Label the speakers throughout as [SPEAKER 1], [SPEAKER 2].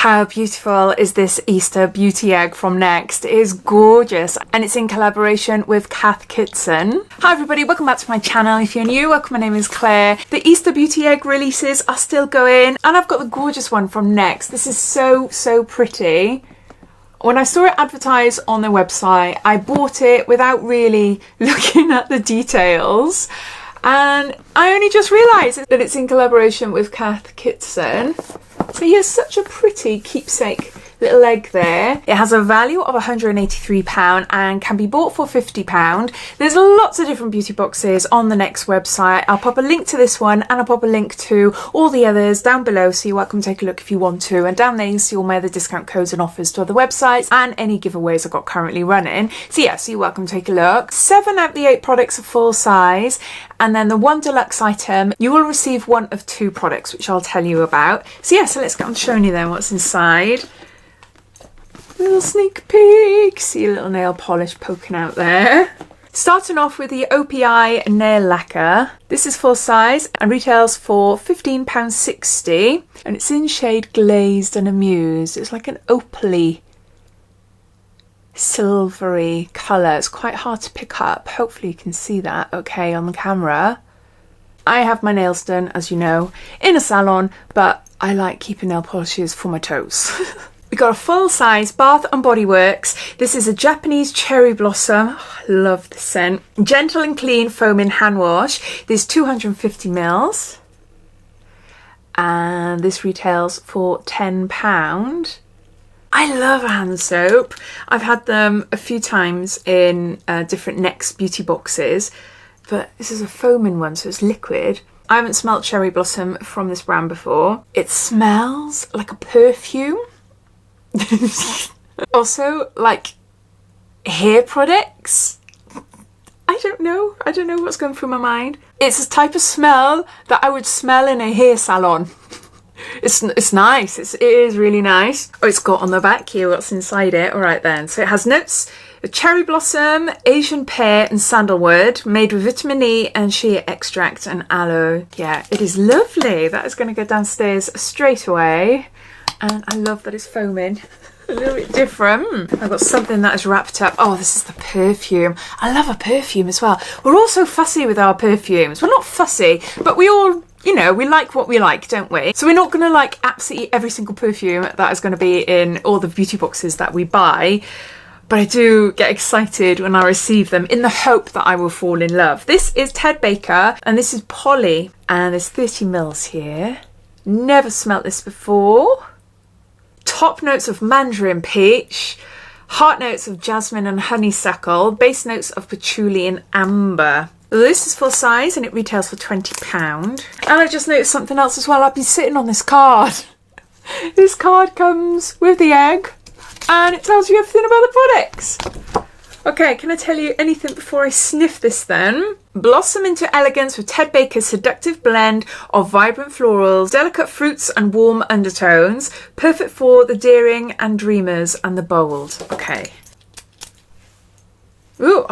[SPEAKER 1] How beautiful is this Easter beauty egg from Next? It is gorgeous and it's in collaboration with Cath Kidston. Hi everybody, welcome back to my channel. If you're new, welcome, my name is Claire. The Easter beauty egg releases are still going and I've got the gorgeous one from Next. This is so pretty. When I saw it advertised on their website, I bought it without really looking at the details. And I only just realised that it's in collaboration with Cath Kidston. So here's such a pretty keepsake little egg there. It has a value of £183 and can be bought for £50. There's lots of different beauty boxes on the Next website. I'll pop a link to this one and I'll pop a link to all the others down below, so you're welcome to take a look if you want to. And down there you see all my other discount codes and offers to other websites and any giveaways I've got currently running. So yeah, so you're welcome to take a look. 7 out of the 8 products are full size, and then the one deluxe item, you will receive one of 2 products, which I'll tell you about. So yeah, so let's get on showing you then what's inside. Little sneak peek. See a little nail polish poking out there. Starting off with the OPI nail lacquer. This is full size and retails for £15.60 and it's in shade Glazed and Amused. It's like an opaly, silvery colour. It's quite hard to pick up. Hopefully you can see that okay on the camera. I have my nails done, as you know, in a salon, but I like keeping nail polishes for my toes. We got a full-size Bath and Body Works. This is a Japanese cherry blossom. Oh, I love the scent. Gentle and clean foaming hand wash. There's 250 mils. And this retails for £10. I love hand soap. I've had them a few times in different Next beauty boxes. But this is a foaming one, so it's liquid. I haven't smelt cherry blossom from this brand before. It smells like a perfume. Also, like hair products. I don't know what's going through my mind. It's a type of smell that I would smell in a hair salon. It's nice. It is really nice. Oh, it's got on the back here what's inside it. All right then. So it has notes of cherry blossom, Asian pear and sandalwood, made with vitamin E and shea extract and aloe. Yeah, it is lovely. That is going to go downstairs straight away. And I love that it's foaming. A little bit different. I've got something that is wrapped up. Oh, this is the perfume. I love a perfume as well. We're all so fussy with our perfumes. We're not fussy, but we all, you know, we like what we like, don't we? So we're not going to like absolutely every single perfume that is going to be in all the beauty boxes that we buy. But I do get excited when I receive them in the hope that I will fall in love. This is Ted Baker and this is Polly. And there's 30 mils here. Never smelt this before. Top notes of mandarin peach, heart notes of jasmine and honeysuckle, base notes of patchouli and amber. This is full size and it retails for £20. And I just noticed something else as well. I've been sitting on this card. This card comes with the egg and it tells you everything about the products. Okay, can I tell you anything before I sniff this then? Blossom into elegance with Ted Baker's seductive blend of vibrant florals, delicate fruits and warm undertones. Perfect for the daring and dreamers and the bold. Okay. Ooh,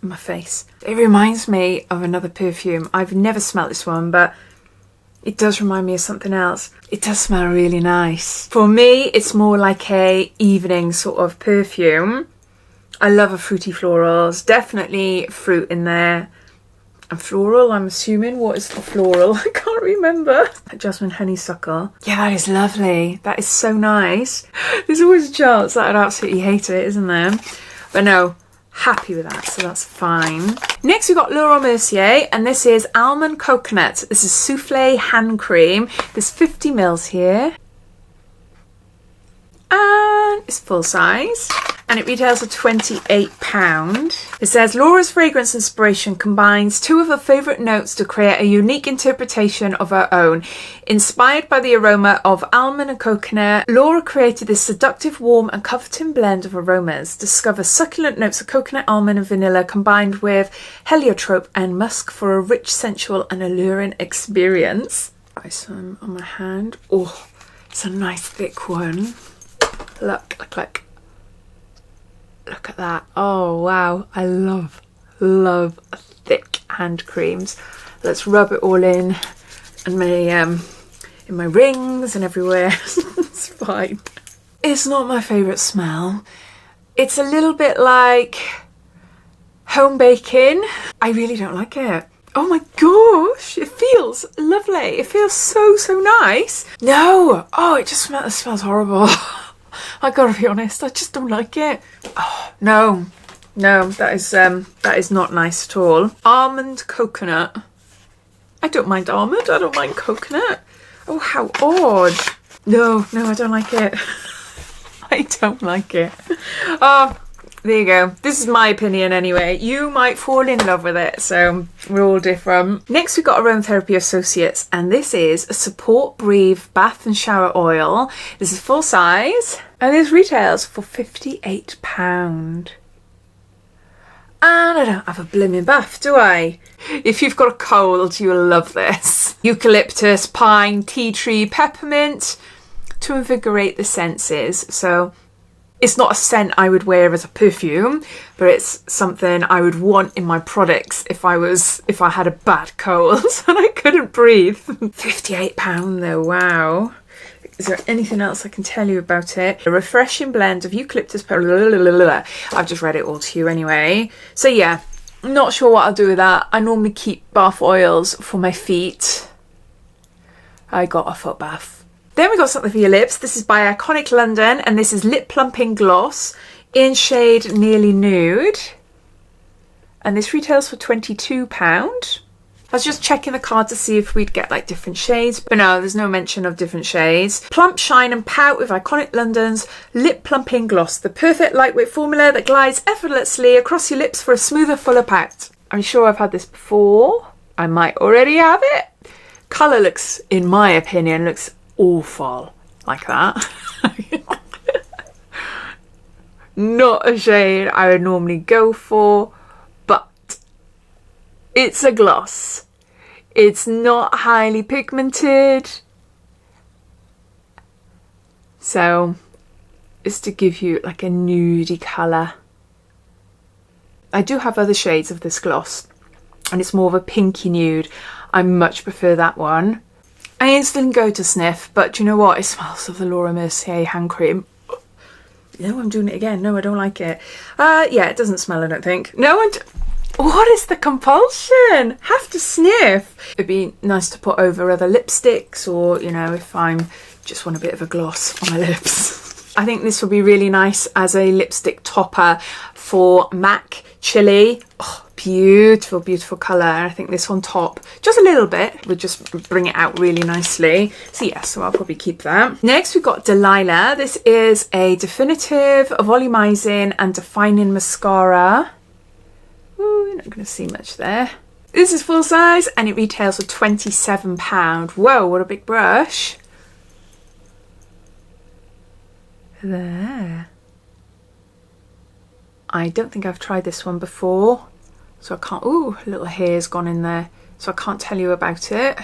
[SPEAKER 1] my face. It reminds me of another perfume. I've never smelled this one, but it does remind me of something else. It does smell really nice. For me, it's more like a evening sort of perfume. I love a fruity florals. Definitely fruit in there. And floral, I'm assuming. What is the floral? I can't remember. Jasmine honeysuckle. Yeah, that is lovely. That is so nice. There's always a chance that I'd absolutely hate it, isn't there? But no. Happy with that, so that's fine. Next we've got Mercier and this is Almond Coconut. This is souffle hand cream. There's 50 mils here. And it's full size. And it retails for £28. It says Laura's fragrance inspiration combines 2 of her favourite notes to create a unique interpretation of her own. Inspired by the aroma of almond and coconut, Laura created this seductive, warm and comforting blend of aromas. Discover succulent notes of coconut, almond and vanilla combined with heliotrope and musk for a rich, sensual and alluring experience. Try some on my hand. Oh, it's a nice thick one. Look at that. Oh wow, I love thick hand creams. Let's rub it all in my in my rings and everywhere. It's fine. It's not my favourite smell. It's a little bit like home baking. I really don't like it. Oh my gosh, it feels lovely. It feels so, so nice. No, oh, it smells horrible. I gotta be honest, I just don't like it. Oh, no, that is not nice at all. Almond coconut. I don't mind almond, I don't mind coconut. Oh, how odd. No, I don't like it. I don't like it. Oh, there you go. This is my opinion anyway. You might fall in love with it, so we're all different. Next we've got Aromatherapy Associates, and this is a Support Breathe Bath and Shower Oil. This is full size, and this retails for £58. And I don't have a blooming bath, do I? If you've got a cold, you'll love this. Eucalyptus, pine, tea tree, peppermint to invigorate the senses. So it's not a scent I would wear as a perfume, but it's something I would want in my products if I had a bad cold and I couldn't breathe. £58 though, wow. Is there anything else I can tell you about it? A refreshing blend of eucalyptus. I've just read it all to you anyway. So yeah, not sure what I'll do with that. I normally keep bath oils for my feet. I got a foot bath. Then we got something for your lips. This is by Iconic London, and this is Lip Plumping Gloss in shade Nearly Nude. And this retails for £22. I was just checking the card to see if we'd get like different shades, but no, there's no mention of different shades. Plump, shine and pout with Iconic London's Lip Plumping Gloss, the perfect lightweight formula that glides effortlessly across your lips for a smoother, fuller pout. I'm sure I've had this before. I might already have it. Colour looks, in my opinion, looks awful like that. Not a shade I would normally go for, but it's a gloss. It's not highly pigmented, so it's to give you like a nudie colour. I do have other shades of this gloss, and it's more of a pinky nude. I much prefer that one. I instantly go to sniff, but do you know what? It smells of the Laura Mercier hand cream. No, I'm doing it again. No, I don't like it. Yeah, it doesn't smell, I don't think. No, what is the compulsion? Have to sniff. It'd be nice to put over other lipsticks, or, you know, if I'm just want a bit of a gloss on my lips. I think this would be really nice as a lipstick topper for MAC Chili. Oh, beautiful, beautiful colour. I think this on top, just a little bit, would just bring it out really nicely. So yeah, so I'll probably keep that. Next we've got Delilah. This is a definitive, volumizing and defining mascara. Ooh, you're not going to see much there. This is full size and it retails for £27. Whoa, what a big brush. There. I don't think I've tried this one before, so I can't. Ooh, a little hair's gone in there, so I can't tell you about it.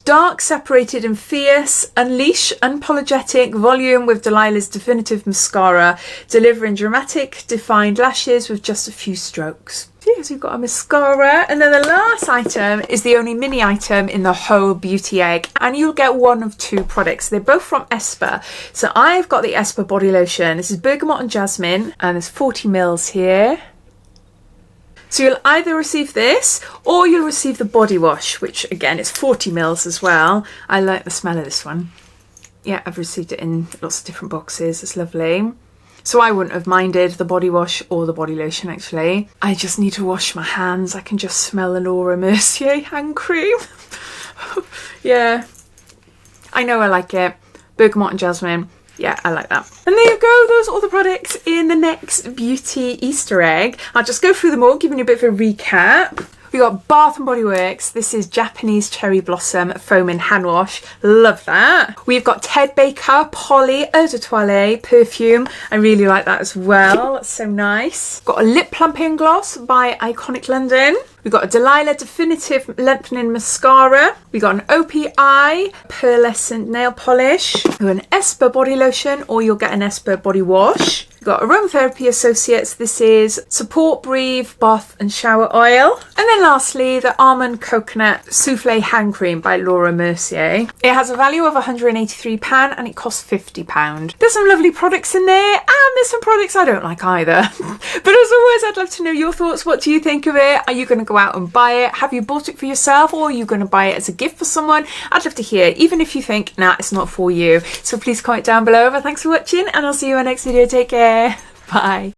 [SPEAKER 1] Dark, separated and fierce. Unleash unapologetic volume with Delilah's Definitive Mascara, delivering dramatic, defined lashes with just a few strokes. Yes, we've got a mascara, and then the last item is the only mini item in the whole beauty egg, and you'll get one of two products. They're both from ESPA. So I've got the ESPA body lotion. This is Bergamot and Jasmine, and there's 40 mils here. So you'll either receive this or you'll receive the body wash, which again is 40 mils as well. I like the smell of this one. Yeah, I've received it in lots of different boxes. It's lovely. So I wouldn't have minded the body wash or the body lotion actually. I just need to wash my hands. I can just smell the Laura Mercier hand cream. Yeah, I know I like it. Bergamot and Jasmine. Yeah, I like that. And there you go, those are all the products in the next beauty Easter egg. I'll just go through them all, giving you a bit of a recap. We got Bath & Body Works. This is Japanese Cherry Blossom Foaming Hand Wash. Love that. We've got Ted Baker Poly Eau de Toilette Perfume. I really like that as well. That's so nice. Got a Lip Plumping Gloss by Iconic London. We've got a Delilah Definitive Lengthening Mascara. We got an OPI Pearlescent Nail Polish. An ESPA Body Lotion, or you'll get an ESPA Body Wash. You've got Aromatherapy Associates. This is Support Breathe Bath and Shower Oil. And then lastly, the Almond Coconut Souffle Hand Cream by Laura Mercier. It has a value of £183 and it costs £50. There's some lovely products in there, and there's some products I don't like either. But as always, I'd love to know your thoughts. What do you think of it? Are you going to go out and buy it? Have you bought it for yourself, or are you going to buy it as a gift for someone? I'd love to hear, even if you think, nah, it's not for you. So please comment down below. But thanks for watching, and I'll see you in my next video. Take care. Bye.